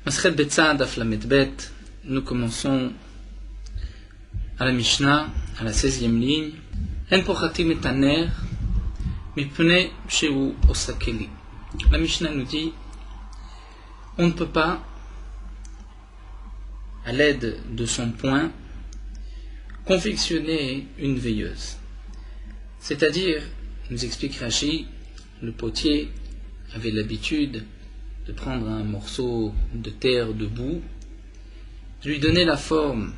Masechet Betzad Daf Lamed Bet, nous commençons à la Mishnah, à la 16e ligne. En pochatim et taner, mipnei shehu osakeli. La Mishnah nous dit, on ne peut pas, à l'aide de son poing, confectionner une veilleuse. C'est-à-dire, nous explique Rashi, le potier avait l'habitude de prendre un morceau de terre, de boue, de lui donner la forme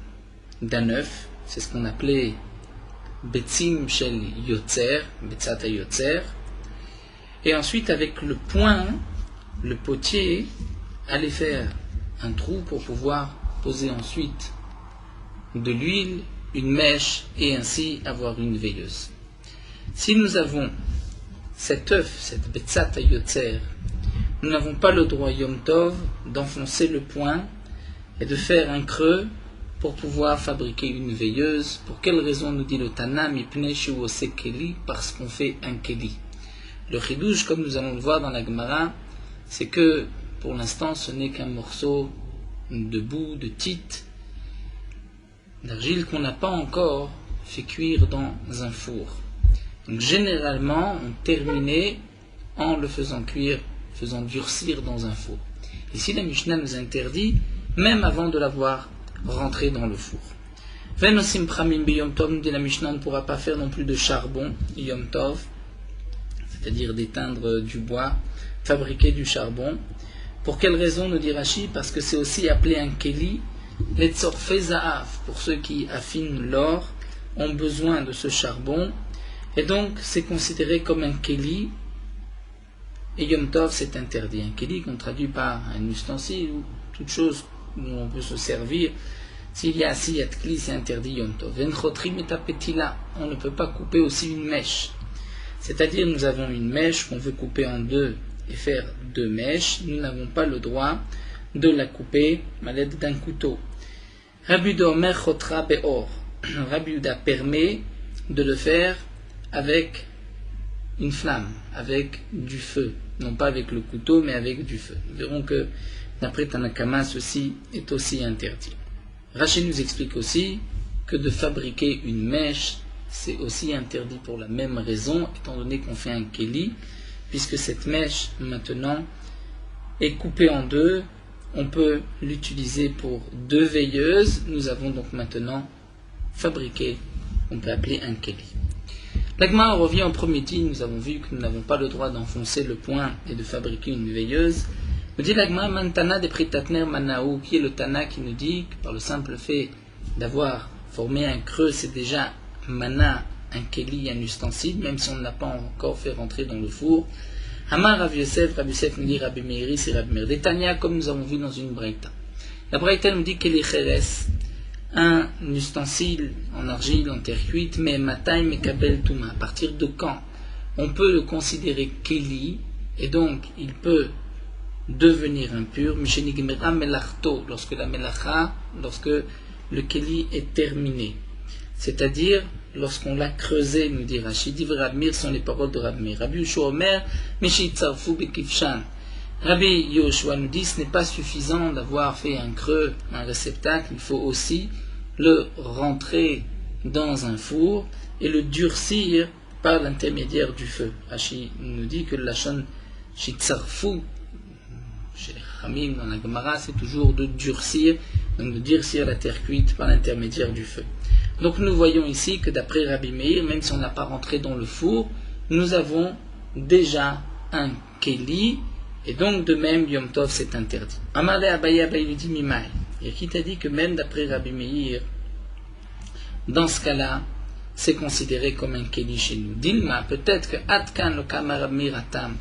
d'un œuf, c'est ce qu'on appelait Betzim shel Yotzer, Betzat Yotzer, et ensuite avec le poing, le potier allait faire un trou pour pouvoir poser ensuite de l'huile, une mèche et ainsi avoir une veilleuse. Si nous avons cet œuf, cette Betzat Yotzer, nous n'avons pas le droit Yom Tov d'enfoncer le poing et de faire un creux pour pouvoir fabriquer une veilleuse. Pour quelle raison nous dit le Tana mipnei shehu oseh keli, parce qu'on fait un keli. Le chidouche, comme nous allons le voir dans la Gemara, c'est que pour l'instant ce n'est qu'un morceau de boue, de tite, d'argile qu'on n'a pas encore fait cuire dans un four. Donc généralement on terminait en le faisant cuire, faisant durcir dans un four. Ici la Mishnah nous interdit même avant de l'avoir rentré dans le four. Venosim pramim biyom tov, nous dit la Mishnah, on ne pourra pas faire non plus de charbon yom tov, c'est-à-dire d'éteindre du bois, fabriquer du charbon. Pour quelle raison, nous dit Rashi? Parce que c'est aussi appelé un keli, letzorfei za'av, pour ceux qui affinent l'or, ont besoin de ce charbon, et donc c'est considéré comme un keli. Et Yom Tov, c'est interdit. Un keli qu'on traduit par un ustensile ou toute chose où on peut se servir. S'il y a asiyat kli, c'est interdit Yom Tov. Venchotrim et apetila, on ne peut pas couper aussi une mèche. C'est-à-dire, nous avons une mèche qu'on veut couper en deux et faire deux mèches. Nous n'avons pas le droit de la couper à l'aide d'un couteau. Rabbi Uda omer chotra be'or. Rabbi Uda permet de le faire avec une flamme, avec du feu. Non pas avec le couteau, mais avec du feu. Nous verrons que, d'après Tanakama, ceci est aussi interdit. Rashi nous explique aussi que de fabriquer une mèche, c'est aussi interdit pour la même raison, étant donné qu'on fait un keli, puisque cette mèche, maintenant, est coupée en deux. On peut l'utiliser pour deux veilleuses. Nous avons donc maintenant fabriqué, on peut appeler un keli. L'Agma revient au premier dit, nous avons vu que nous n'avons pas le droit d'enfoncer le poing et de fabriquer une veilleuse. Nous dit l'Agma, Mantana de Pritatner Manaou, qui est le Tana qui nous dit que par le simple fait d'avoir formé un creux, c'est déjà Mana, un keli, un ustensile, même si on ne l'a pas encore fait rentrer dans le four. Amar Rav Yosef nous dit Rabbi Meiri, c'est Rabbi Meir. Détania, comme nous avons vu dans une Braïta. La Braïta nous dit qu'elle est Cheres, un ustensile en argile, en terre cuite, mais matai mekabel touma. À partir de quand on peut le considérer keli, et donc il peut devenir impur, mishenigmera melachto, lorsque la melacha, lorsque le keli est terminé. C'est-à-dire, lorsqu'on l'a creusé, nous dit Rashi, dit Rabbi Meir, sont les paroles de Rabbi Meir. Rabbi Yoshua Omer, meshitzarfu bekifshan. Rabbi Yoshua nous dit, ce n'est pas suffisant d'avoir fait un creux, un réceptacle, il faut aussi le rentrer dans un four et le durcir par l'intermédiaire du feu. Rashi nous dit que la lachon shitzarfu, chez les Chamim, dans la Gemara, c'est toujours de durcir, donc de durcir la terre cuite par l'intermédiaire du feu. Donc nous voyons ici que d'après Rabbi Meir, même si on n'a pas rentré dans le four, nous avons déjà un keli, et donc de même Yom Tov c'est interdit. Amale Abaye lui dit Mimai, et qui t'a dit que même d'après Rabbi Meir, dans ce cas-là, c'est considéré comme un keli chez nous. Dilma, peut-être que Atkan le Kama Rabbi Meir Atam,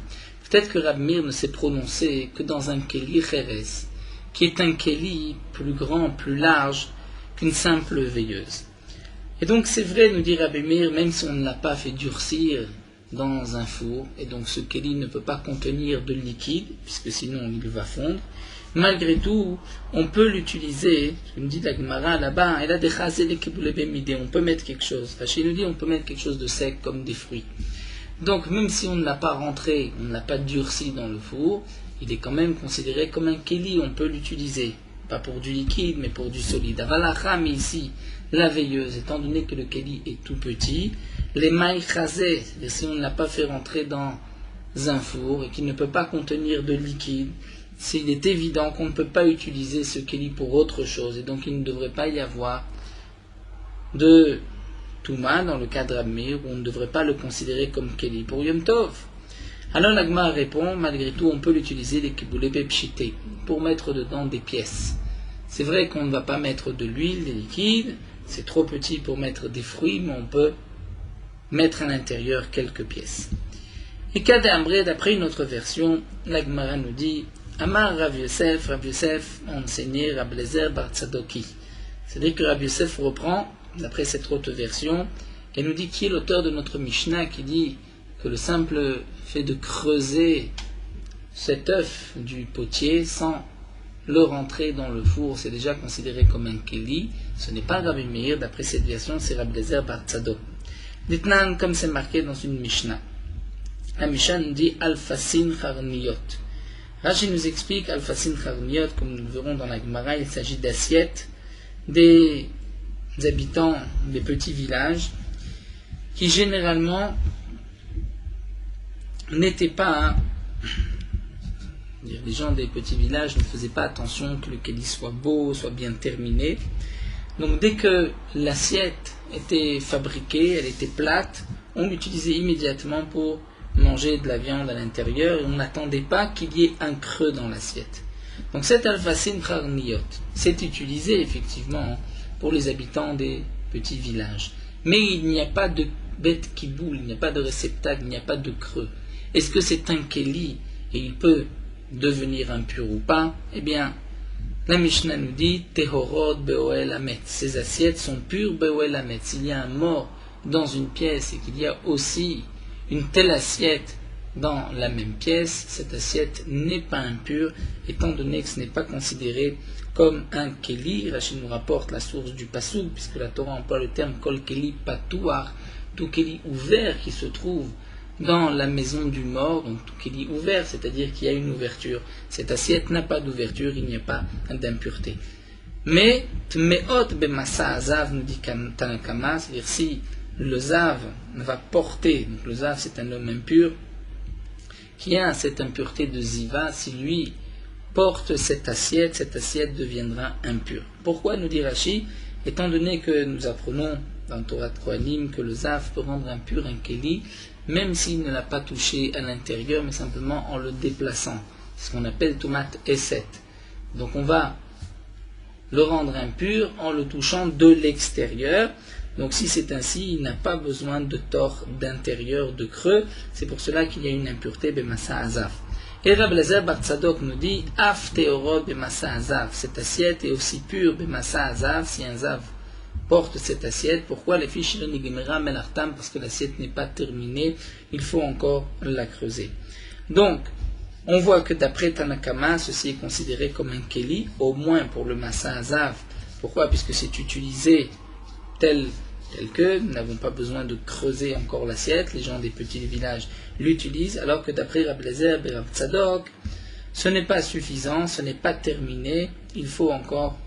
peut-être que Rabbi Meir ne s'est prononcé que dans un keli Cheres, qui est un keli plus grand, plus large qu'une simple veilleuse. Et donc c'est vrai, nous dit Rabbi Meir, même si on ne l'a pas fait durcir dans un four, et donc ce keli ne peut pas contenir de liquide, puisque sinon il va fondre, malgré tout, on peut l'utiliser, je me dis la Gemara là-bas, elle a des chazé les kiboulébémidé, on peut mettre quelque chose. Rachid nous dit on peut mettre quelque chose de sec comme des fruits. Donc même si on ne l'a pas rentré, on ne l'a pas durci dans le four, il est quand même considéré comme un keli, on peut l'utiliser. Pas pour du liquide, mais pour du solide. Avalacham ici, la veilleuse, étant donné que le keli est tout petit, les mailles chazé, c'est-à-dire si on ne l'a pas fait rentrer dans un four et qu'il ne peut pas contenir de liquide, s'il est évident qu'on ne peut pas utiliser ce keli pour autre chose, et donc il ne devrait pas y avoir de Touma dans le cadre Amir, où on ne devrait pas le considérer comme keli pour Yom Tov. Alors l'Agma répond, malgré tout, on peut l'utiliser les kiboulé pepchité pour mettre dedans des pièces. C'est vrai qu'on ne va pas mettre de l'huile, des liquides, c'est trop petit pour mettre des fruits, mais on peut mettre à l'intérieur quelques pièces. Et Kadambre, d'après une autre version, l'Agmara nous dit, Amar Rav Yosef a enseigné Rab Lezer bar Tzadoki. C'est-à-dire que Rav Yosef reprend, d'après cette autre version, et nous dit qui est l'auteur de notre Mishnah qui dit que le simple fait de creuser cet œuf du potier sans le rentrer dans le four, c'est déjà considéré comme un keli. Ce n'est pas Rabbi Meir, d'après cette version, c'est Rab Lezer bar Tzadok. Ditnan, comme c'est marqué dans une Mishnah. La Mishnah nous dit Alfasin Charniyot. Rashi nous explique Alfasin Charniyot, comme nous le verrons dans la Gemara, il s'agit d'assiettes des habitants des petits villages qui généralement n'étaient pas, les gens des petits villages ne faisaient pas attention que le keli soit beau, soit bien terminé. Donc dès que l'assiette était fabriquée, elle était plate, on l'utilisait immédiatement pour manger de la viande à l'intérieur et on n'attendait pas qu'il y ait un creux dans l'assiette. Donc cet alfasin charniyot, c'est utilisé effectivement pour les habitants des petits villages. Mais il n'y a pas de bête qui boule, il n'y a pas de réceptacle, il n'y a pas de creux. Est-ce que c'est un keli et il peut devenir impur ou pas? Eh bien, la Mishnah nous dit Tehorot be'oel hamet. Ces assiettes sont pures be'oel hamet. S'il y a un mort dans une pièce et qu'il y a aussi une telle assiette dans la même pièce, cette assiette n'est pas impure, étant donné que ce n'est pas considéré comme un keli. Rachid nous rapporte la source du pasuk, puisque la Torah emploie le terme kol keli patouar, tout keli ouvert qui se trouve dans la maison du mort, donc tout keli ouvert, c'est-à-dire qu'il y a une ouverture. Cette assiette n'a pas d'ouverture, il n'y a pas d'impureté. Mais tmeot bemasa azav, nous dit Tanakama, c'est-à-dire si le zav va porter, donc le zav c'est un homme impur, qui a cette impureté de ziva, si lui porte cette assiette deviendra impure. Pourquoi, nous dit Rashi? Étant donné que nous apprenons dans Torah de Kohanim que le zav peut rendre impur un keli, même s'il ne l'a pas touché à l'intérieur, mais simplement en le déplaçant. C'est ce qu'on appelle tomat eset. Donc on va le rendre impur en le touchant de l'extérieur. Donc si c'est ainsi, il n'a pas besoin de tort d'intérieur, de creux. C'est pour cela qu'il y a une impureté bemasa azaf. Et Rab Lezer bar Tzadok nous dit Af teorot bemasa azaf. Cette assiette est aussi pure bemasa azaf si un zav porte cette assiette. Pourquoi les fiches nigimera melartam? Parce que l'assiette n'est pas terminée, il faut encore la creuser. Donc, on voit que d'après Tanakama, ceci est considéré comme un keli, au moins pour le massa azav. Pourquoi? Puisque c'est utilisé tel que nous n'avons pas besoin de creuser encore l'assiette, les gens des petits villages l'utilisent, alors que d'après Rab Lezer et Rab Tzadok, ce n'est pas suffisant, ce n'est pas terminé, il faut encore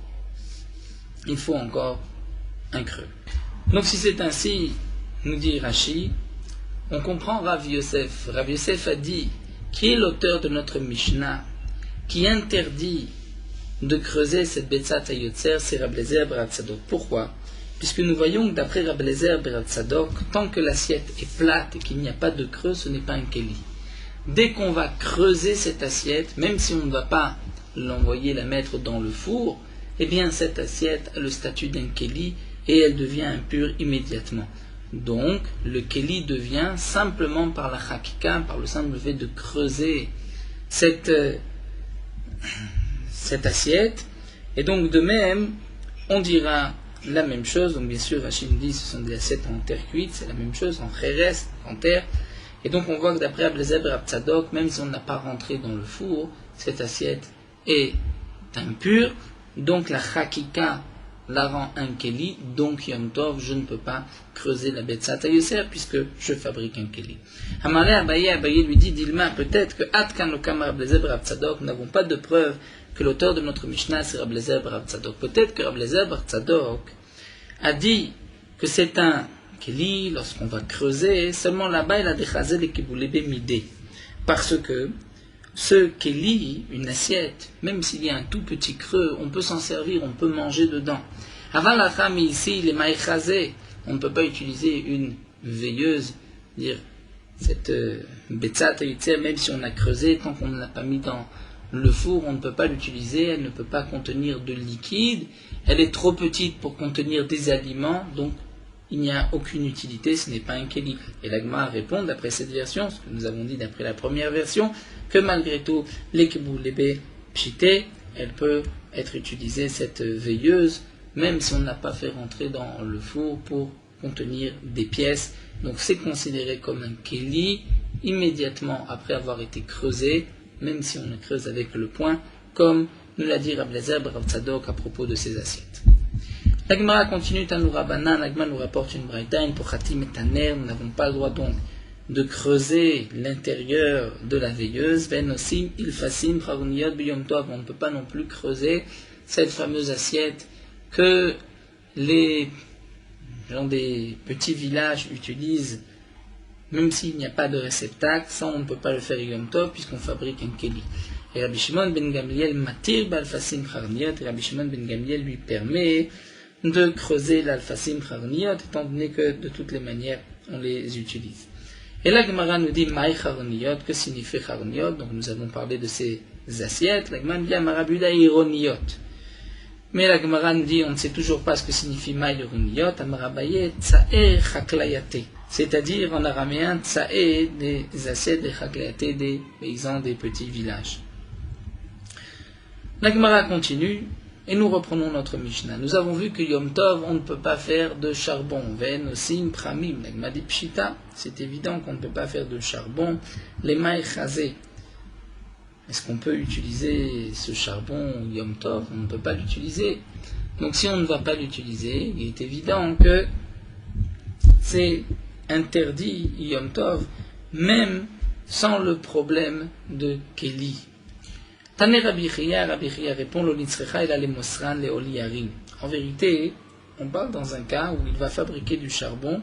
un creux. Donc si c'est ainsi, nous dit Rashi, on comprend Rav Yosef. Rav Yosef a dit, qui est l'auteur de notre Mishnah, qui interdit de creuser cette Betzat Hayotzer, c'est Rab Lezer bar Tzadok. Pourquoi? Puisque nous voyons que d'après Rab Lezer bar Tzadok, tant que l'assiette est plate et qu'il n'y a pas de creux, ce n'est pas un keli. Dès qu'on va creuser cette assiette, même si on ne va pas la mettre dans le four, eh bien cette assiette a le statut d'un keli et elle devient impure immédiatement. Donc le keli devient simplement par la chakika, par le simple fait de creuser cette assiette. Et donc de même, on dira la même chose. Donc bien sûr, Rachid dit ce sont des assiettes en terre cuite, c'est la même chose, en kheres, en terre. Et donc on voit que d'après Ablezer et Tzadok, même si on n'a pas rentré dans le four, cette assiette est impure. Donc la chakika la rend un keli, donc Yom Tov, je ne peux pas creuser la Betsat Yosser puisque je fabrique un keli. Amaré Abaye lui dit, Dilma, peut-être que Atkan le Kamar Rablezer Rav Tzadok, nous n'avons pas de preuve que l'auteur de notre Mishnah c'est Rablezer Rav Tzadok. Peut-être que Rablezer Rav Tzadok a dit que c'est un keli, lorsqu'on va creuser, seulement là-bas il a déchazé les kiboulébé midé. Parce que ce keli, une assiette, même s'il y a un tout petit creux, on peut s'en servir, on peut manger dedans. Avant la femme ici, les maïchazé, on ne peut pas utiliser une veilleuse, dire cette betsat yitzer, même si on a creusé, tant qu'on ne l'a pas mis dans le four, on ne peut pas l'utiliser, elle ne peut pas contenir de liquide, elle est trop petite pour contenir des aliments, donc il n'y a aucune utilité, ce n'est pas un keli. Et l'Agma répond, d'après cette version, ce que nous avons dit d'après la première version, que malgré tout, les kiboulébé pchité, elle peut être utilisée, cette veilleuse, même si on n'a pas fait rentrer dans le four pour contenir des pièces. Donc c'est considéré comme un keli immédiatement après avoir été creusé, même si on le creuse avec le poing, comme nous l'a dit Rablezer Rav Tzadok à propos de ces assiettes. L'Agmara continue, Tanoura Banan, l'Agma nous rapporte une braïta, une pochatim et taner, nous n'avons pas le droit donc de creuser l'intérieur de la veilleuse, ben aussi il fasim charuniyot biyom tov, on ne peut pas non plus creuser cette fameuse assiette que les gens des petits villages utilisent, même s'il n'y a pas de réceptacle, ça on ne peut pas le faire yom tov puisqu'on fabrique un keli. Et Rabbi Shimon ben Gamliel matir balfasim charuniyot, et Rabbi Shimon ben Gamliel lui permet de creuser l'alfasim charuniyot, étant donné que de toutes les manières on les utilise. Et la Gemara nous dit maï charuniyot, que signifie charuniyot, donc nous avons parlé de ces assiettes, la Gemara nous dit amarabuda ironiyot. Mais la Gemara nous dit on ne sait toujours pas ce que signifie maï ironiyot, amarabaye tsae chaklayate, c'est-à-dire en araméen tsae des assiettes des chaklayate des paysans des petits villages. La Gemara continue. Et nous reprenons notre Mishnah. Nous avons vu que Yom Tov, on ne peut pas faire de charbon. Ven osim pramim, l'agma dit pshita. C'est évident qu'on ne peut pas faire de charbon. Les maïs chazé. Est-ce qu'on peut utiliser ce charbon Yom Tov? On ne peut pas l'utiliser. Donc si on ne va pas l'utiliser, il est évident que c'est interdit Yom Tov, même sans le problème de Keli. Taner Rabbi Chia répond l'olitzrecha il a les mosran les oliyarim. En vérité, on parle dans un cas où il va fabriquer du charbon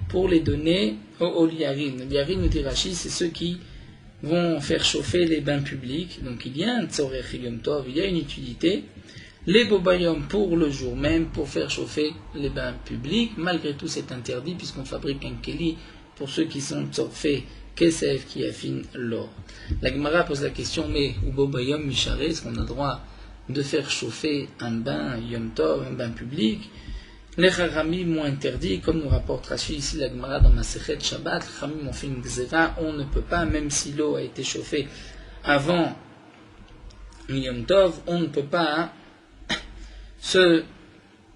pour les donner aux oliyarim. Oliyarim, nous dit Rashi, c'est ceux qui vont faire chauffer les bains publics. Donc il y a un tzorech yom tov, il y a une utilité. Les bobayom pour le jour même, pour faire chauffer les bains publics. Malgré tout, c'est interdit puisqu'on fabrique un keli pour ceux qui sont tzorfés Kesef qui affine l'or. La Gemara pose la question, mais Ubobayom Mishare, est-ce qu'on a le droit de faire chauffer un bain Yom Tov, un bain public? Les Chachamim m'ont interdit, comme nous rapporte Rashi ici la Gemara dans Masechet Shabbat, les Chachamim ont fait une gzera, on ne peut pas, même si l'eau a été chauffée avant Yom Tov, on ne peut pas se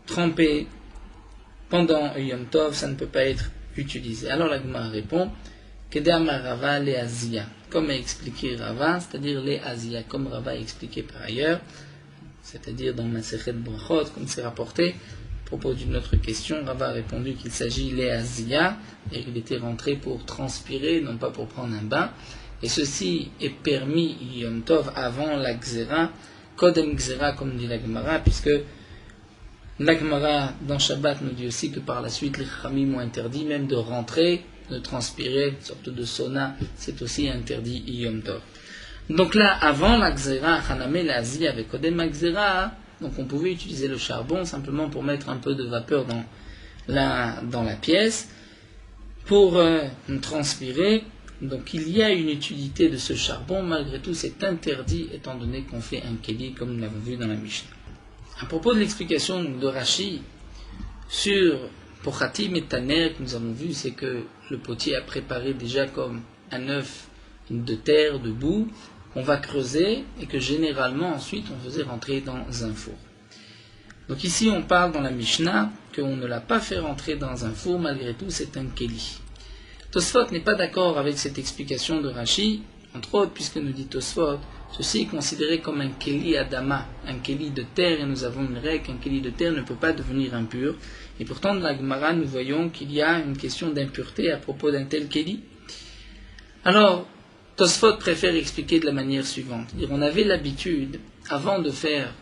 tremper pendant Yom Tov, ça ne peut pas être utilisé. Alors la Gemara répond, Kedama Rava les Azia, comme a expliqué Rava, c'est-à-dire les Azia, comme Rava a expliqué par ailleurs, c'est-à-dire dans Masechet Brachot, comme c'est rapporté, à propos d'une autre question, Rava a répondu qu'il s'agit les Azia, et qu'il était rentré pour transpirer, non pas pour prendre un bain, et ceci est permis Yom Tov avant la Gzera, Kodem Gzera, comme dit la Gemara, puisque la Gemara dans Shabbat nous dit aussi que par la suite les Chachamim ont interdit même de rentrer, de transpirer, une sorte de sauna, c'est aussi interdit Yom Tov. Donc là, avant la Gzera, Haname l'Asie avec Kodem Gzera, donc on pouvait utiliser le charbon simplement pour mettre un peu de vapeur dans la pièce, pour transpirer. Donc il y a une utilité de ce charbon, malgré tout c'est interdit étant donné qu'on fait un keli comme nous l'avons vu dans la Mishnah. À propos de l'explication de Rashi sur Pochatim et Taner que nous avons vu, c'est que le potier a préparé déjà comme un œuf de terre, de boue, qu'on va creuser et que généralement ensuite on faisait rentrer dans un four. Donc ici on parle dans la Mishnah qu'on ne l'a pas fait rentrer dans un four, malgré tout c'est un keli. Tosfot n'est pas d'accord avec cette explication de Rashi, entre autres puisque nous dit Tosfot ceci est considéré comme un keli adama, un keli de terre, et nous avons une règle qu'un keli de terre ne peut pas devenir impur. Et pourtant, dans la Gemara, nous voyons qu'il y a une question d'impureté à propos d'un tel keli. Alors, Tosfot préfère expliquer de la manière suivante. On avait l'habitude, avant de faire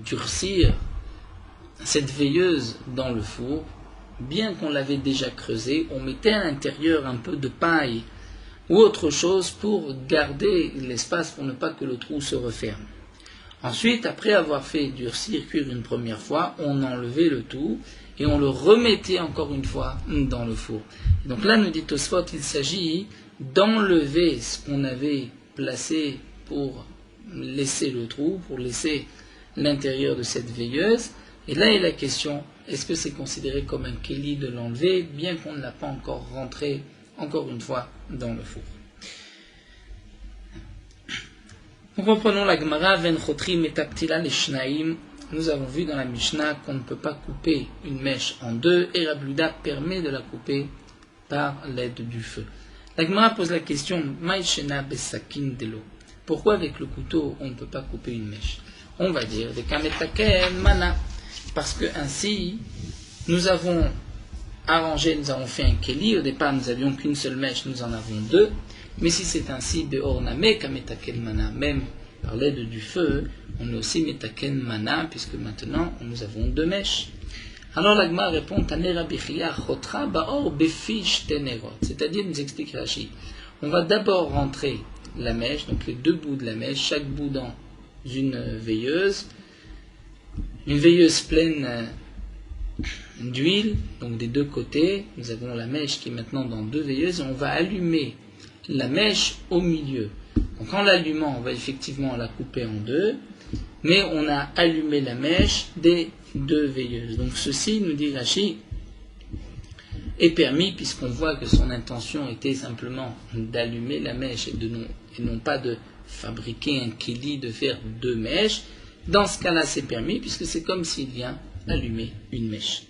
durcir cette veilleuse dans le four, bien qu'on l'avait déjà creusée, on mettait à l'intérieur un peu de paille ou autre chose pour garder l'espace pour ne pas que le trou se referme. Ensuite, après avoir fait durcir, cuire une première fois, on enlevait le tout et on le remettait encore une fois dans le four. Et donc là, nous dit Tosfot, il s'agit d'enlever ce qu'on avait placé pour laisser le trou, pour laisser l'intérieur de cette veilleuse. Et là est la question, est-ce que c'est considéré comme un keli de l'enlever, bien qu'on ne l'a pas encore rentré, encore une fois, dans le four. Nous reprenons la Gemara, Ven chotrim et taptila les shnaim. Nous avons vu dans la Mishnah qu'on ne peut pas couper une mèche en deux, et Rabbi Yehuda permet de la couper par l'aide du feu. La Gemara pose la question, Maïshena besakin delo. Pourquoi avec le couteau on ne peut pas couper une mèche? On va dire, de kametaken mana. Parce que ainsi, nous avons arrangé, nous avons fait un keli. Au départ, nous n'avions qu'une seule mèche, nous en avons deux. Mais si c'est ainsi, beorname kametaken mana, même par l'aide du feu, on est aussi metaken mana, puisque maintenant, nous avons deux mèches. Alors l'Agma répond, Tanera bichia chotra baor befish tenerot. C'est-à-dire, nous explique Rashi, on va d'abord rentrer la mèche, donc les deux bouts de la mèche, chaque bout dans une veilleuse pleine d'huile, donc des deux côtés, nous avons la mèche qui est maintenant dans deux veilleuses, et on va allumer la mèche au milieu. Donc en l'allumant, on va effectivement la couper en deux, mais on a allumé la mèche des deux veilleuses. Donc ceci, nous dit Rashi, est permis, puisqu'on voit que son intention était simplement d'allumer la mèche et non pas de fabriquer un keli, de faire deux mèches. Dans ce cas-là, c'est permis, puisque c'est comme s'il vient allumer une mèche.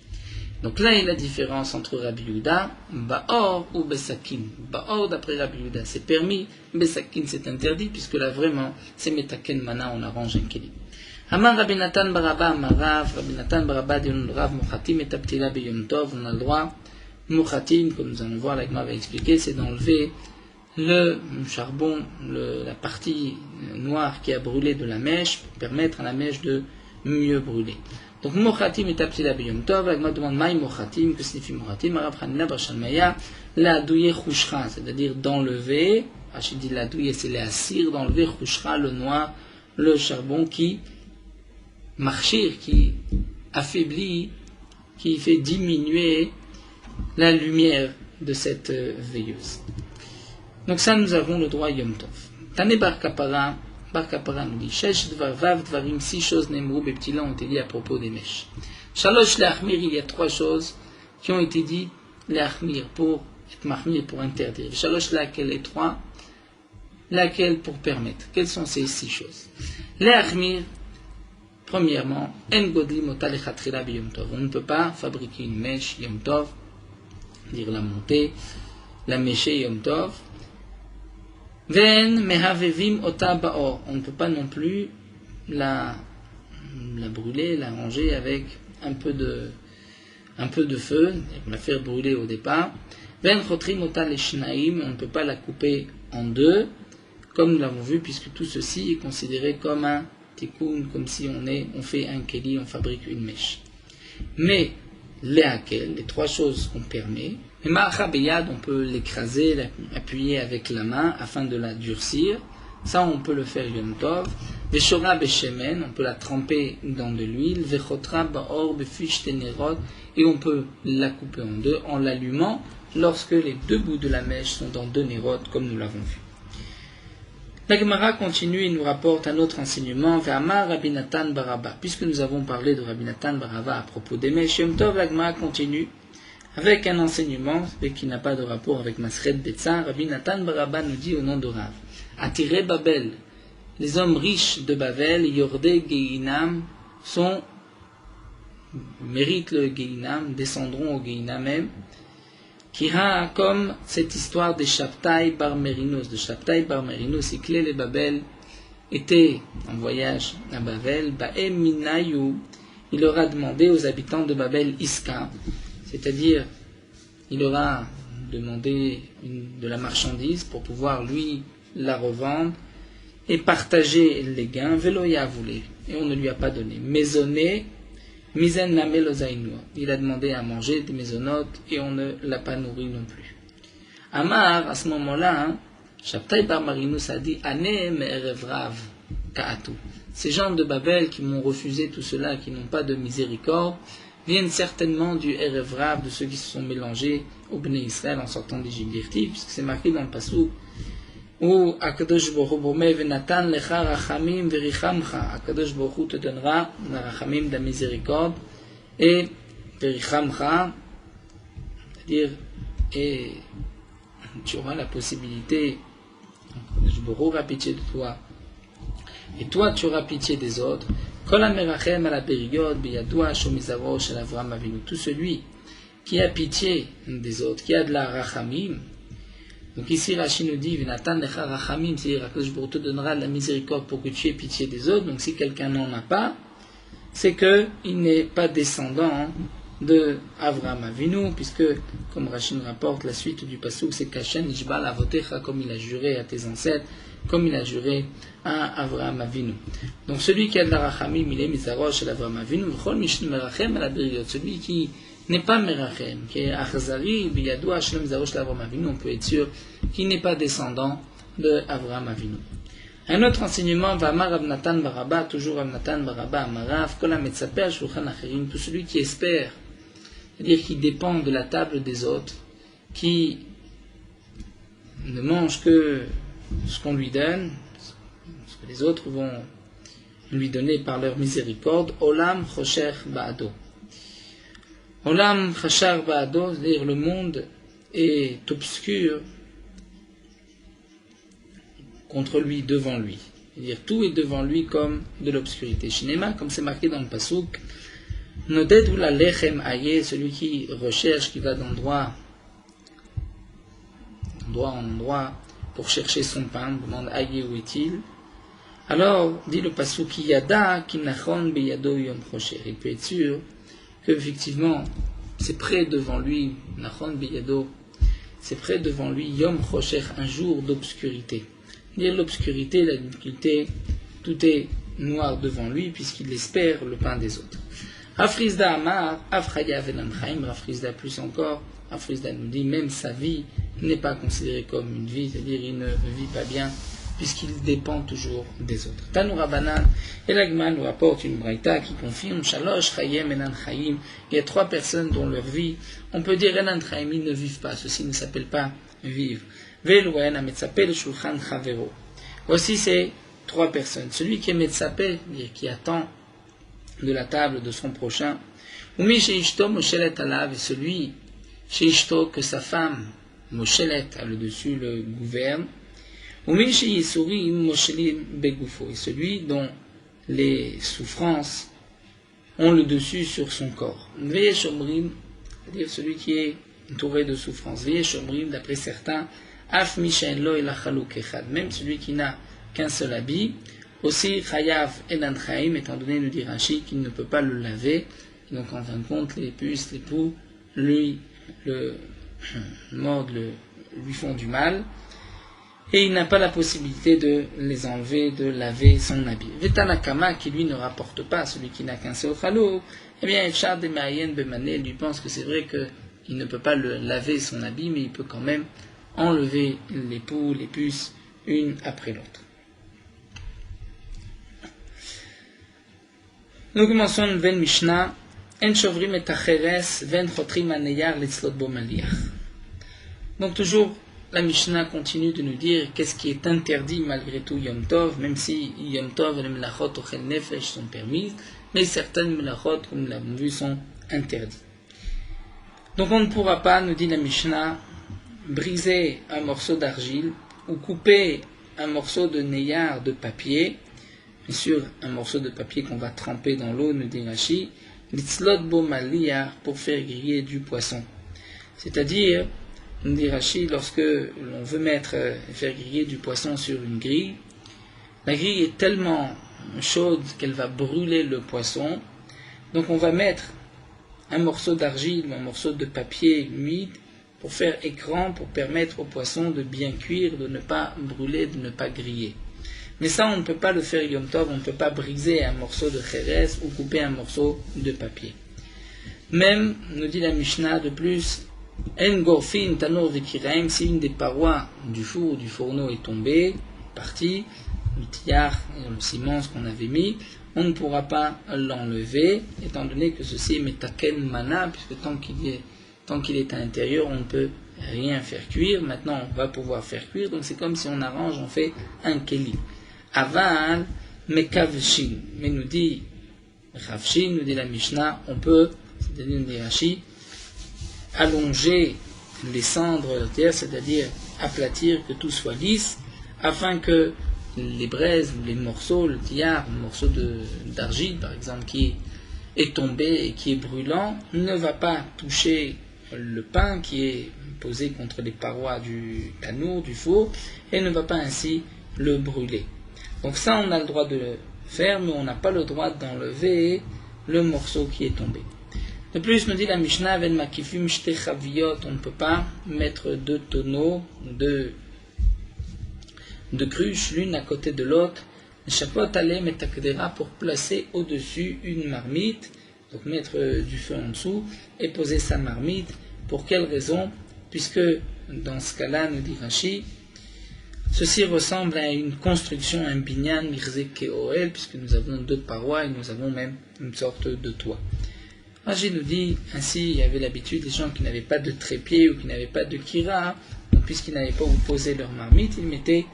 Donc là est la différence entre Rabbi Yehuda, Baor ou Besakin. Baor, d'après Rabbi Yehuda, c'est permis, Besakin, c'est interdit, puisque là vraiment, c'est Metaken Mana, on arrange un keli. Amar Rabbi Natan Baraba, Amarav, Rabbi Natan Baraba, Dion Rav, Mochatim et Taptila Beyom Tov, on a le droit, Mochatim, comme nous allons voir, l'Agma va expliquer, c'est d'enlever le charbon, la partie noire qui a brûlé de la mèche, pour permettre à la mèche de mieux brûler. Donc, Mochatim et Taptila Beyom Tov, l'Agma demande Maï Mochatim, que signifie Mochatim, Arav Hanina Bashalmaya, la douye Chouchra, c'est-à-dire d'enlever, Rachid dit la douye, c'est les assir, d'enlever Chouchra, le noir, le charbon qui marchir, qui affaiblit, qui fait diminuer la lumière de cette veilleuse. Donc ça, nous avons le droit Yom Tov. Tane Bar Kapara nous dit, Shesh Dvar Vav Dvarim, 6 choses Nemrou Beptila ont été dites à propos des mèches. Shalosh Leachmir, il y a 3 choses qui ont été dites Leachmir pour interdire. Shalosh laquelle les 3, laquelle pour permettre. Quelles sont ces 6 choses? Leachmir, premièrement, En Godli Mota Lechatrila B'Yom Tov. On ne peut pas fabriquer une mèche Yom Tov, dire la montée, la mècher Yom Tov. Ven Mehavevim Ota Baor. On ne peut pas non plus la brûler, la ranger avec un peu de feu, et la faire brûler au départ. Ven Chotrim Ota Leshnaim. On ne peut pas la couper en deux, comme nous l'avons vu, puisque tout ceci est considéré comme un tikkun, comme si on fait un keli, on fabrique une mèche. Mais les 3 choses qu'on permet, mais ma'achabeyad, on peut l'écraser, l'appuyer avec la main afin de la durcir. Ça, on peut le faire Yom Tov. Veshora beshemen, on peut la tremper dans de l'huile. Vechotra baor befish tenerot, et on peut la couper en deux en l'allumant lorsque les 2 bouts de la mèche sont dans 2 nérotes, comme nous l'avons vu. La Gemara continue et nous rapporte un autre enseignement, Ve'amar Rabbi Natan Baraba. Puisque nous avons parlé de Rabbi Natan Baraba à propos des mèches Yom Tov, la Gemara continue avec un enseignement qui n'a pas de rapport avec Masret Betza. Rabbi Natan Baraba nous dit au nom de Rav, Attiré Babel, les hommes riches de Babel, Yordé Geinam, méritent le Geinam, descendront au Geinam même, Kira, comme cette histoire des Shabtai Bar Merinos. De Shabtai Bar Merinos, Iklé les Babel était en voyage à Babel. Ba'em Minayu, il aura demandé aux habitants de Babel Iska, c'est-à-dire il aura demandé de la marchandise pour pouvoir lui la revendre et partager les gains. Veloya voulait, et on ne lui a pas donné. Maisonné, Mizen Namel Ozainua, il a demandé à manger des maisonnotes et on ne l'a pas nourri non plus. Amar, à ce moment-là, Shabtai Bar Marinus a dit Anem Erevrav Ka'atu. Ces gens de Babel qui m'ont refusé tout cela, qui n'ont pas de miséricorde, viennent certainement du Erevrav, de ceux qui se sont mélangés au Bnei Israël en sortant d'Égypte, puisque c'est marqué dans le Passouk où Akadosh Baruch Hu promet Venatan lecha rachamim verichamcha. Akadosh Baruch Hu te donnera la rachamim de la miséricorde et verichamcha, c'est-à-dire et tu auras la possibilité, Akadosh Baruch Hu aura pitié de toi et toi tu auras pitié des autres. Kol hamerachem ala beriyot biyadua shomizavo shel Avraham Avinu. Tout celui qui a pitié des autres, qui a de la rachamim. Donc ici Rashi nous dit Venatan lecha rachamim, c'est-à-dire que je te donnera de la miséricorde pour que tu aies pitié des autres. Donc si quelqu'un n'en a pas, c'est qu'il n'est pas descendant de Avraham Avinu, puisque comme Rashi nous rapporte la suite du pasuk, c'est Kashen Ishbal Avotecha, comme il a juré à tes ancêtres, comme il a juré à Avraham Avinu. Donc celui qui a de la rachamim, il est mizarosh à Avraham Avinu, v'chol mishnu merachem à la beriyot. Celui qui n'est pas merachem, qui est achzari, biyadou Hashem mizarosh à Avraham Avinu, on peut être sûr qu'il n'est pas descendant de Avraham Avinu. Un autre enseignement, Vamar Abnatan Baraba, toujours Abnatan Baraba, Amarav, Kola Metzaper, Shulchan Acherim, tout celui qui espère, c'est-à-dire qui dépend de la table des autres, qui ne mange que ce qu'on lui donne, ce que les autres vont lui donner par leur miséricorde, Olam Chosher Ba'ado. Olam Chosher Ba'ado, c'est-à-dire le monde est obscur contre lui, devant lui. C'est-à-dire tout est devant lui comme de l'obscurité. Shinema, comme c'est marqué dans le Pasuk, Noded ou la lechem aye, celui qui recherche, qui va d'endroit en endroit pour chercher son pain, demande aye où est-il. Alors, dit le Pasuk, Yada kinachon beyado yom chosher. Il peut être sûr qu'effectivement, c'est près devant lui, nachon beyado, c'est près devant lui, yom chosher, un jour d'obscurité. Dire l'obscurité, la difficulté, tout est noir devant lui puisqu'il espère le pain des autres. Afrizda Amar, Afraya Velanchaim, Afrizda plus encore, Afrizda nous dit même sa vie n'est pas considérée comme une vie, c'est-à-dire il ne vit pas bien puisqu'il dépend toujours des autres. Tanoura Banan, Elagman nous apporte une braïta qui confirme Shalosh Chayem Enan Chaim. Il y a trois personnes dont leur vie, on peut dire Enan Chaim, ils ne vivent pas, ceci ne s'appelle pas vivre. Voici ces trois personnes. Celui qui est Metzapé, qui attend de la table de son prochain, et celui chez Ishto que sa femme, Moshelet, a le dessus, le gouverne, et celui dont les souffrances ont le dessus sur son corps. C'est-à-dire celui qui est entouré de souffrances. D'après certains, même celui qui n'a qu'un seul habit, aussi chayav enan chaim, étant donné, nous dit Rashi, qu'il ne peut pas le laver, et donc en fin de compte, les puces, les poux, lui mordent, lui font du mal, et il n'a pas la possibilité de les enlever, de laver son habit. Vetanakama, qui lui ne rapporte pas, celui qui n'a qu'un seul chalouk, eh bien, Efshar de Ma'ayen Bemané lui pense que c'est vrai qu'il ne peut pas laver son habit, mais il peut quand même enlever les poux, les puces, une après l'autre. Nous commençons une nouvelle Mishnah. En shovrim et acheres, ven chotrim aneyar litzlot bo maliach. Donc toujours, la Mishnah continue de nous dire qu'est-ce qui est interdit malgré tout Yom Tov, même si Yom Tov et les melachot ochel nefesh sont permises, mais certaines melachot, comme nous l'avons vu, sont interdites. Donc on ne pourra pas, nous dit la Mishnah, briser un morceau d'argile ou couper un morceau de neyar de papier, bien sûr un morceau de papier qu'on va tremper dans l'eau, nous dit Rashi, litzlot bo maliyar, pour faire griller du poisson. C'est-à-dire nous dit Rashi, lorsque l'on veut faire griller du poisson sur une grille, la grille est tellement chaude qu'elle va brûler le poisson. Donc on va mettre un morceau d'argile ou un morceau de papier humide pour faire écran, pour permettre au poisson de bien cuire, de ne pas brûler, de ne pas griller. Mais ça, on ne peut pas le faire Yom Tov, on ne peut pas briser un morceau de chérès ou couper un morceau de papier. Même, nous dit la Mishnah de plus, En gorfin tanur vekiraim, si une des parois du four ou du fourneau est tombée, partie, le tillard et le ciment, ce qu'on avait mis, on ne pourra pas l'enlever, étant donné que ceci est metaken mana, puisque tant qu'il est à l'intérieur, on ne peut rien faire cuire. Maintenant, on va pouvoir faire cuire, donc c'est comme si on arrange, on fait un keli. Aval mekavshin, mais nous dit Ravshin, nous dit la Mishnah, on peut, c'est-à-dire nous dit Rashi, allonger les cendres de la terre, c'est-à-dire aplatir, que tout soit lisse, afin que les braises, les morceaux, le tillard, le morceau d'argile par exemple qui est tombé et qui est brûlant, ne va pas toucher le pain qui est posé contre les parois du tanour, du four, et ne va pas ainsi le brûler. Donc ça, on a le droit de le faire, mais on n'a pas le droit d'enlever le morceau qui est tombé. De plus, nous dit la Mishnah, on ne peut pas mettre deux tonneaux, deux cruches, l'une à côté de l'autre, pour placer au-dessus une marmite, donc mettre du feu en dessous, et poser sa marmite. Pour quelle raison? Puisque dans ce cas-là, nous dit Rashi, ceci ressemble à une construction, un binyan mirze keoel, puisque nous avons deux parois et nous avons même une sorte de toit. Rashi nous dit, ainsi il y avait l'habitude, les gens qui n'avaient pas de trépied ou qui n'avaient pas de kira, donc puisqu'ils n'avaient pas où poser leur marmite, ils mettaient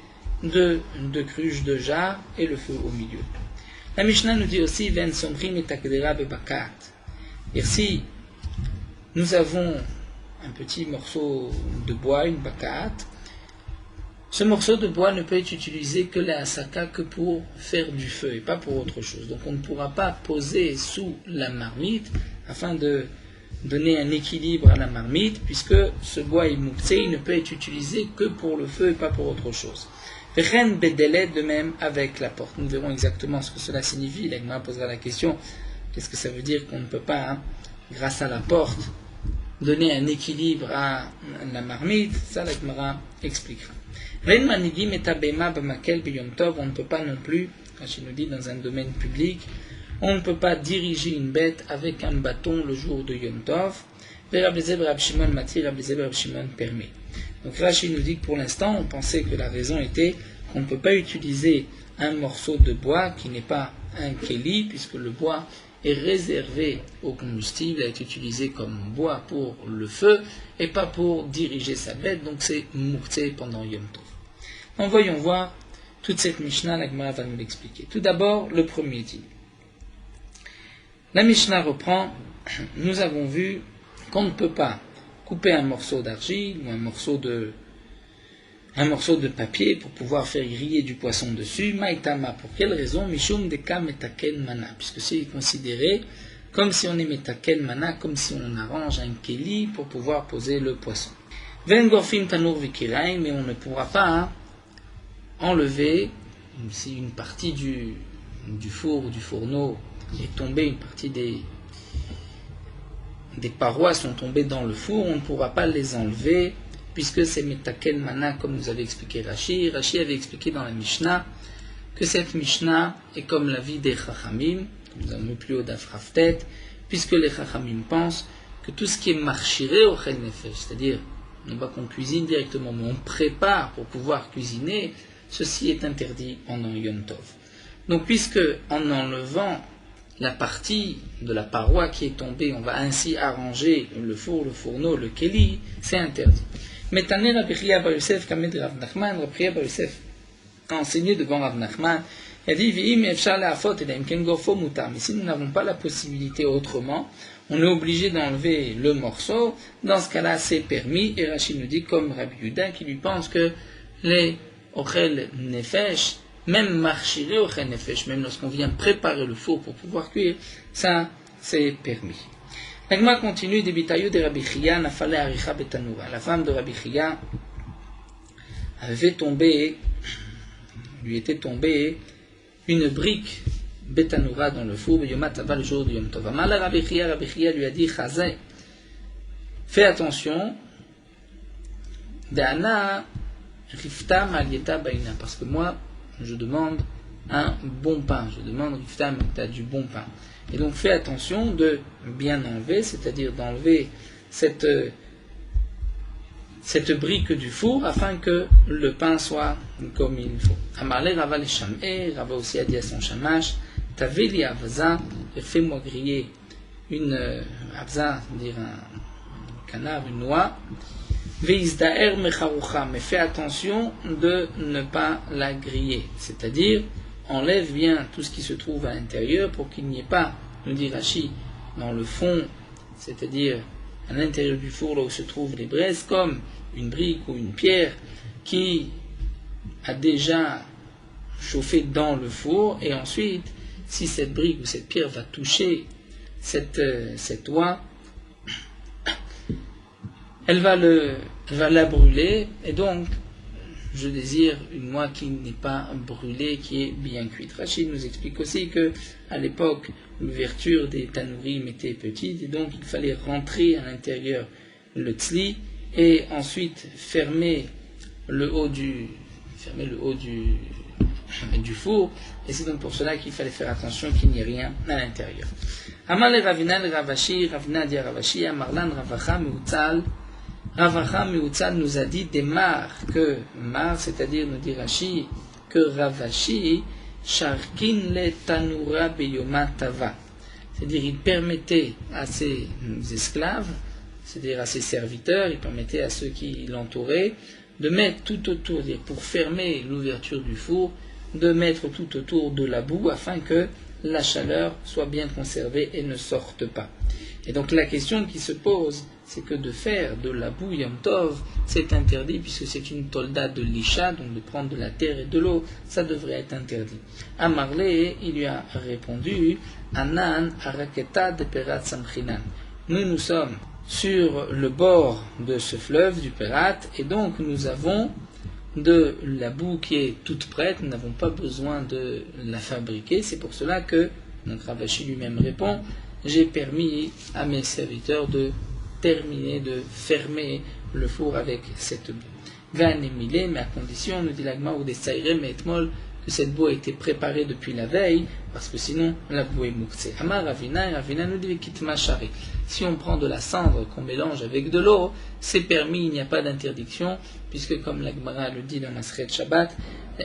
deux cruches de jarre et le feu au milieu. La Mishnah nous dit aussi, Ven somrim et takdera bebakat. Et si nous avons un petit morceau de bois, une bakat, ce morceau de bois ne peut être utilisé que la asaka, que pour faire du feu et pas pour autre chose. Donc on ne pourra pas poser sous la marmite afin de donner un équilibre à la marmite, puisque ce bois est mouktsé, il ne peut être utilisé que pour le feu et pas pour autre chose. Ren bedelet, de même avec la porte. Nous verrons exactement ce que cela signifie. La Gemara posera la question, qu'est-ce que ça veut dire qu'on ne peut pas, grâce à la porte, donner un équilibre à la marmite? Ça, la Gemara expliquera. Ren manigim et abema b'makel b'yom tov, on ne peut pas non plus, quand il nous dit dans un domaine public, on ne peut pas diriger une bête avec un bâton le jour de Yom Tov. Rabbi Shimon matir, Rabbi Shimon permet. Donc Rashi nous dit que pour l'instant, on pensait que la raison était qu'on ne peut pas utiliser un morceau de bois qui n'est pas un keli, puisque le bois est réservé au combustible, à être utilisé comme bois pour le feu, et pas pour diriger sa bête, donc c'est mouktsé pendant Yom Tov. Donc voyons voir toute cette Mishnah, la Gemara va nous l'expliquer. Tout d'abord, le premier dit. La Mishnah reprend, nous avons vu qu'on ne peut pas couper un morceau d'argile ou un morceau de papier pour pouvoir faire griller du poisson dessus. Maïtama, pour quelle raison? Mishum deka metaken mana, puisque c'est considéré comme si on est metaken mana, comme si on arrange un keli pour pouvoir poser le poisson. Vengorfim tanur vikiraim, mais on ne pourra pas enlever, si une partie du four ou du fourneau est tombée, une partie des parois sont tombées dans le four, on ne pourra pas les enlever, puisque c'est metaken mana, comme nous avait expliqué Rashi. Rashi avait expliqué dans la Mishnah que cette Mishnah est comme la vie des Chachamim, que nous avons vu plus haut d'Afraftet, puisque les Chachamim pensent que tout ce qui est marchiré au chel nefesh, c'est-à-dire non pas qu'on cuisine directement, mais on prépare pour pouvoir cuisiner, ceci est interdit pendant Yom Tov. Donc puisque en enlevant la partie de la paroi qui est tombée, on va ainsi arranger le four, le fourneau, le keli, c'est interdit. Mais Taner Rabbi Chia bar Yosef Kamed Rav Nachman, Rabbi Chia bar Yosef a enseigné devant Rav Nachman, il a dit V'im efshar le'afot edaim ken gorfo mutar. Mais si nous n'avons pas la possibilité autrement, on est obligé d'enlever le morceau. Dans ce cas-là, c'est permis. Et Rashi nous dit, comme Rabbi Yuda, qui lui pense que les ochel nefesh, même marchiré ochel nefesh, même lorsqu'on vient préparer le four pour pouvoir cuire, ça c'est permis. L'agma continue, débitayo de Rabbi Chia, nafale aricha betanura. La femme de Rabbi Chia lui était tombée une brique betanura dans le four, Yom Tova, le jour du Yom Tov. Amala Rabbi Chia lui a dit, Chazé, fais attention, Dana rifta malieta baina, parce que moi, je demande un bon pain, je demande rifta, tu as du bon pain. Et donc fais attention de bien enlever, c'est-à-dire d'enlever cette brique du four afin que le pain soit comme il faut. Amarle Rava le Shamé, Rava aussi a dit à son shamash, Taveli avza, fais-moi griller une avza, dire un canard, une noix, Veizdaer mecharucha, mais fais attention de ne pas la griller, c'est-à-dire enlève bien tout ce qui se trouve à l'intérieur pour qu'il n'y ait pas, nous dit Rashi, dans le fond, c'est-à-dire à l'intérieur du four, là où se trouvent les braises, comme une brique ou une pierre qui a déjà chauffé dans le four, et ensuite, si cette brique ou cette pierre va toucher cette oie, elle va la brûler, et donc je désire une noix qui n'est pas brûlée, qui est bien cuite. Rachid nous explique aussi que à l'époque, l'ouverture des tanourim était petite, et donc il fallait rentrer à l'intérieur le tzli, et ensuite fermer le haut du four, et c'est donc pour cela qu'il fallait faire attention qu'il n'y ait rien à l'intérieur. Amar le Ravina le Ravashi, Ravina dit à Ravashi, Amarlan Ravacha Meutzal. Ravacha Meutzal nous a dit des que mar, c'est-à-dire nous dit Rashi, que Ravashi, Sharkin le Tanura Beyoma Tava. C'est-à-dire il permettait à ses esclaves, c'est-à-dire à ses serviteurs, il permettait à ceux qui l'entouraient, de mettre tout autour, pour fermer l'ouverture du four, de mettre tout autour de la boue afin que la chaleur soit bien conservée et ne sorte pas. Et donc la question qui se pose, c'est que de faire de la boue Yom Tov, c'est interdit puisque c'est une tolda de l'isha, donc de prendre de la terre et de l'eau, ça devrait être interdit. Amarle, il lui a répondu, Anan araketa de perat samchinan. Nous sommes sur le bord de ce fleuve du Pérat, et donc nous avons de la boue qui est toute prête, nous n'avons pas besoin de la fabriquer, c'est pour cela que, notre Ravashi lui-même répond, j'ai permis à mes serviteurs de terminer, de fermer le four avec cette boue. Vanemile, mais à condition, nous dit l'agma ou des saïrem et etmol, que cette boue a été préparée depuis la veille, parce que sinon la boue est mouxée. Amar Ravina nous dit kitma shari. Si on prend de la cendre qu'on mélange avec de l'eau, c'est permis, il n'y a pas d'interdiction, puisque comme l'Agmara le dit dans Masret Shabbat,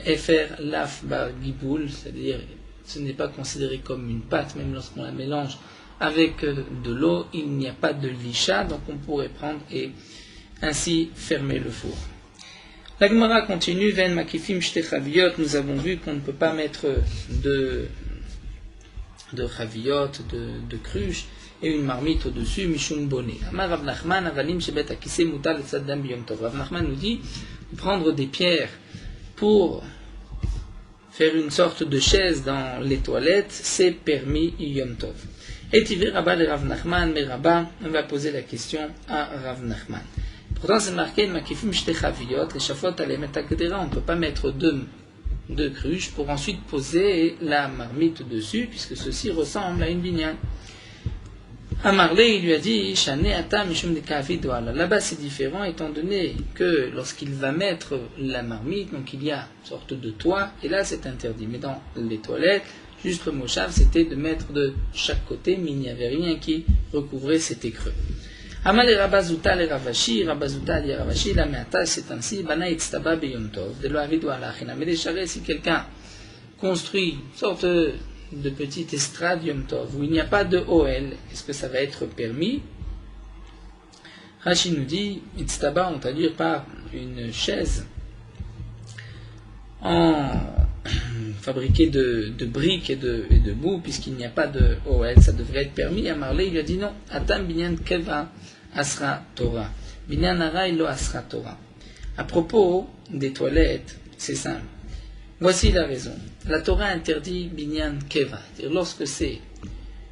efer laf bar giboul, c'est-à-dire ce n'est pas considéré comme une pâte, même lorsqu'on la mélange avec de l'eau, il n'y a pas de lisha, donc on pourrait prendre et ainsi fermer le four. La Gemara continue, Ven makifim shte chaviot, nous avons vu qu'on ne peut pas mettre de chaviot, de cruche, et une marmite au-dessus, mishum bonnet. Amar Rav Nachman, avalim shebet akise mutal tzadam biyom tov. Rav Nachman nous dit, prendre des pierres pour faire une sorte de chaise dans les toilettes, c'est permis yom tov. Et Tivé Rabba le Rav Nachman, mais Rabba, on va poser la question à Rav Nachman. Pourtant, c'est marqué, makifim shte chaviot, les chafot alem et akdera, on ne peut pas mettre deux cruches pour ensuite poser la marmite dessus, puisque ceci ressemble à une binyan. Amarle, il lui a dit, Shane ata mishum de kavidoala. Là-bas, c'est différent, étant donné que lorsqu'il va mettre la marmite, donc il y a une sorte de toit, et là, c'est interdit. Mais dans les toilettes, juste le moshav, c'était de mettre de chaque côté, mais il n'y avait rien qui recouvrait cet écreux. Amal et Rabazuta le Ravashi, Rabazuta le Ravashi, la meata, c'est ainsi, Bana itztaba beyom tov, de lo avidoala. Mais des charrettes, si quelqu'un construit une sorte de petite estrade Yom Tov, où il n'y a pas de OL, est-ce que ça va être permis? Rashi nous dit, Itztaba, on traduit par une chaise fabriquée de briques et de boue, puisqu'il n'y a pas de OL, ça devrait être permis. Amarle, il lui a dit non, Atam binyan keva asra Torah. Binyan ara ilo asra Torah. À propos des toilettes, c'est simple. Voici la raison. La Torah interdit binyan keva, c'est-à-dire lorsque c'est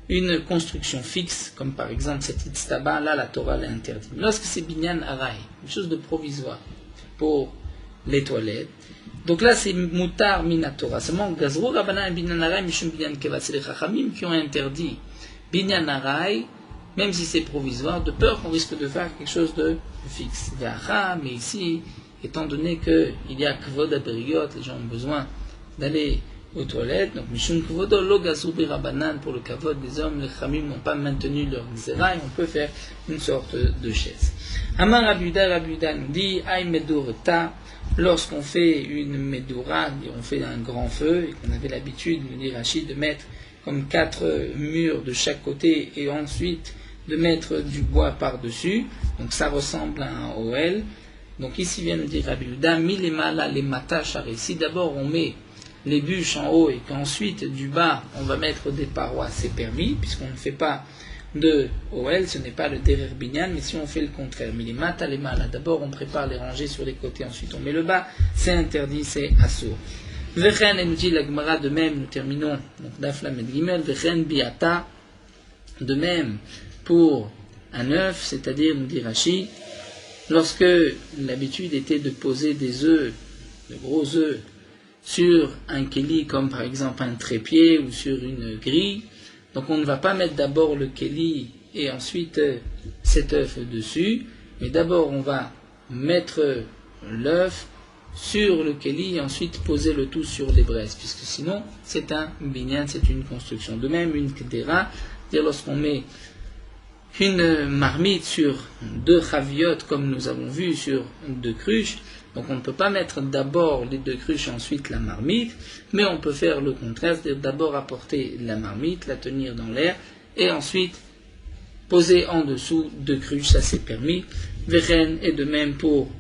une construction fixe, comme par exemple cette itztaba, là la Torah l'a interdit. Lorsque c'est binyan aray, une chose de provisoire pour les toilettes, donc là c'est mutar mina Torah. Seulement gazrou rabbanan binyan aray mishum binyan kevat, c'est les chachamim qui ont interdit binyan aray, même si c'est provisoire, de peur qu'on risque de faire quelque chose de fixe. Mais ici, étant donné qu'il y a kvod abriot, les gens ont besoin d'aller aux toilettes, donc mishum kvodo lo gazrou rabbanan, pour le kavod des hommes, les chachamim n'ont pas maintenu leur gzera, et on peut faire une sorte de chaise. Amar Rabuda nous dit, ay medurta, lorsqu'on fait une medura, on fait un grand feu, et qu'on avait l'habitude, nous dit Rachid, de mettre comme 4 murs de chaque côté, et ensuite de mettre du bois par-dessus, donc ça ressemble à un OL. Donc ici vient nous dire Rabuda, milemala le mata shari. Si d'abord on met les bûches en haut, et qu'ensuite du bas on va mettre des parois, c'est permis, puisqu'on ne fait pas de OL, ce n'est pas le derer binyan, mais si on fait le contraire, milimata les malas, d'abord on prépare les rangées sur les côtés, ensuite on met le bas, c'est interdit, c'est assour. Vechen, elle nous dit la Gemara, de même, nous terminons, donc d'Aflam et Gimel, Vechen biata, de même pour un œuf, c'est-à-dire, nous dit Rashi, lorsque l'habitude était de poser des œufs, de gros œufs, sur un keli, comme par exemple un trépied ou sur une grille, donc on ne va pas mettre d'abord le keli et ensuite cet œuf dessus, mais d'abord on va mettre l'œuf sur le keli et ensuite poser le tout sur les braises, puisque sinon c'est un binyan, c'est une construction. De même une kedera, c'est-à-dire lorsqu'on met une marmite sur 2 chaviotes, comme nous avons vu sur 2 cruches, donc on ne peut pas mettre d'abord les 2 cruches et ensuite la marmite, mais on peut faire le contraire, c'est-à-dire d'abord apporter la marmite, la tenir dans l'air, et ensuite poser en dessous 2 cruches, ça c'est permis. Vechen, et de même pour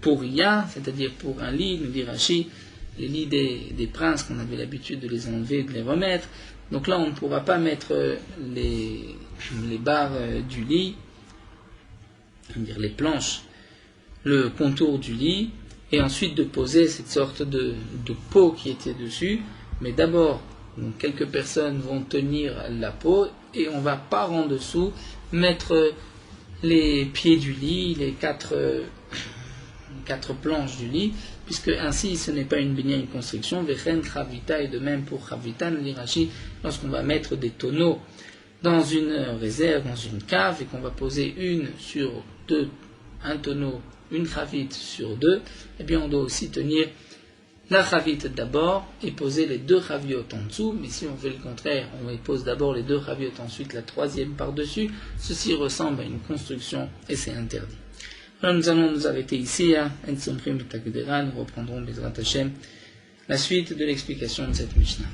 Iya, c'est-à-dire pour un lit, nous dit Rashi, les lits des princes qu'on avait l'habitude de les enlever, de les remettre. Donc là on ne pourra pas mettre les barres du lit, c'est-à-dire les planches, le contour du lit, et ensuite de poser cette sorte de peau qui était dessus, mais d'abord, donc, quelques personnes vont tenir la peau, et on va par en dessous mettre les pieds du lit, les 4 planches du lit, puisque ainsi ce n'est pas une binyan, une construction. Vechen chavita, et de même pour chavita, nous dit Rashi, lorsqu'on va mettre des tonneaux dans une réserve, dans une cave, et qu'on va poser un tonneau, une chavite sur 2, eh bien on doit aussi tenir la chavite d'abord et poser les 2 chaviotes en dessous, mais si on fait le contraire, on pose d'abord les 2 chaviotes, ensuite la 3e par-dessus, ceci ressemble à une construction et c'est interdit. Alors nous allons nous arrêter ici, nous reprendrons Bezrat Hashem la suite de l'explication de cette Mishnah.